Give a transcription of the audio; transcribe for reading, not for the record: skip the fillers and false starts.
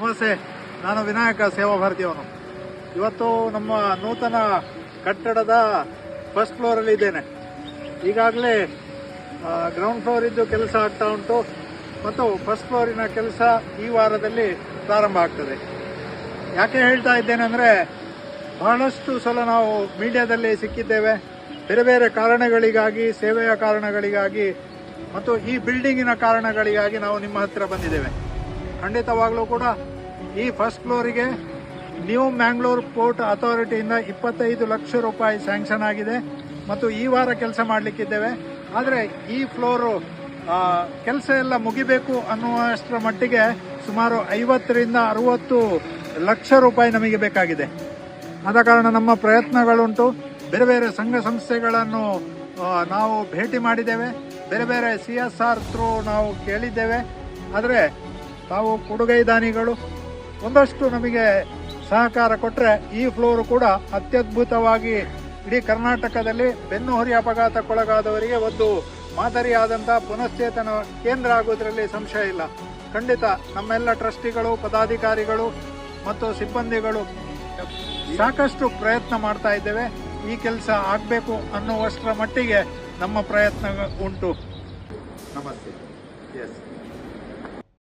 ನಮಸ್ತೆ, ನಾನು ವಿನಾಯಕ ಸೇವಾ ಭಾರತಿಯವನು. ಇವತ್ತು ನಮ್ಮ ನೂತನ ಕಟ್ಟಡದ ಫಸ್ಟ್ ಫ್ಲೋರಲ್ಲಿ ಇದ್ದೇನೆ. ಈಗಾಗಲೇ ಗ್ರೌಂಡ್ ಫ್ಲೋರ್ ಇದ್ದು ಕೆಲಸ ಆಗ್ತಾ ಉಂಟು ಮತ್ತು ಫಸ್ಟ್ ಫ್ಲೋರಿನ ಕೆಲಸ ಈ ವಾರದಲ್ಲಿ ಪ್ರಾರಂಭ ಆಗ್ತದೆ. ಯಾಕೆ ಹೇಳ್ತಾ ಇದ್ದೇನೆ ಅಂದರೆ, ಬಹಳಷ್ಟು ಸಲ ನಾವು ಮೀಡಿಯಾದಲ್ಲಿ ಸಿಕ್ಕಿದ್ದೇವೆ. ಬೇರೆ ಬೇರೆ ಕಾರಣಗಳಿಗಾಗಿ, ಸೇವೆಯ ಕಾರಣಗಳಿಗಾಗಿ ಮತ್ತು ಈ ಬಿಲ್ಡಿಂಗಿನ ಕಾರಣಗಳಿಗಾಗಿ ನಾವು ನಿಮ್ಮ ಹತ್ತಿರ ಬಂದಿದ್ದೇವೆ. ಖಂಡಿತವಾಗ್ಲೂ ಕೂಡ ಈ ಫಸ್ಟ್ ಫ್ಲೋರಿಗೆ ನ್ಯೂ ಮ್ಯಾಂಗ್ಳೂರ್ ಪೋರ್ಟ್ ಅಥಾರಿಟಿಯಿಂದ 25 ಲಕ್ಷ ರೂಪಾಯಿ ಸ್ಯಾಂಕ್ಷನ್ ಆಗಿದೆ ಮತ್ತು ಈ ವಾರ ಕೆಲಸ ಮಾಡಲಿಕ್ಕಿದ್ದೇವೆ. ಆದರೆ ಈ ಫ್ಲೋರು ಕೆಲಸ ಎಲ್ಲ ಮುಗಿಬೇಕು ಅನ್ನುವಷ್ಟರ ಮಟ್ಟಿಗೆ ಸುಮಾರು 50 ರಿಂದ 60 ಲಕ್ಷ ರೂಪಾಯಿ ನಮಗೆ ಬೇಕಾಗಿದೆ. ಆದ ಕಾರಣ ನಮ್ಮ ಪ್ರಯತ್ನಗಳುಂಟು. ಬೇರೆ ಬೇರೆ ಸಂಘ ಸಂಸ್ಥೆಗಳನ್ನು ನಾವು ಭೇಟಿ ಮಾಡಿದ್ದೇವೆ. ಬೇರೆ ಬೇರೆ CSR ಥ್ರೂ ನಾವು ಕೇಳಿದ್ದೇವೆ. ಆದರೆ ತಾವು ಕೊಡುಗೈ ದಾನಿಗಳು ಒಂದಷ್ಟು ನಮಗೆ ಸಹಕಾರ ಕೊಟ್ಟರೆ ಈ ಫ್ಲೋರು ಕೂಡ ಅತ್ಯದ್ಭುತವಾಗಿ ಇಡೀ ಕರ್ನಾಟಕದಲ್ಲಿ ಬೆನ್ನುಹುರಿ ಅಪಘಾತಕ್ಕೊಳಗಾದವರಿಗೆ ಒಂದು ಮಾದರಿಯಾದಂಥ ಪುನಶ್ಚೇತನ ಕೇಂದ್ರ ಆಗೋದ್ರಲ್ಲಿ ಸಂಶಯ ಇಲ್ಲ. ಖಂಡಿತ ನಮ್ಮೆಲ್ಲ ಟ್ರಸ್ಟಿಗಳು, ಪದಾಧಿಕಾರಿಗಳು ಮತ್ತು ಸಿಬ್ಬಂದಿಗಳು ಸಾಕಷ್ಟು ಪ್ರಯತ್ನ ಮಾಡ್ತಾ ಇದ್ದೇವೆ. ಈ ಕೆಲಸ ಆಗಬೇಕು ಅನ್ನುವಷ್ಟರ ಮಟ್ಟಿಗೆ ನಮ್ಮ ಪ್ರಯತ್ನ ಉಂಟು. ನಮಸ್ತೆ. ಎಸ್.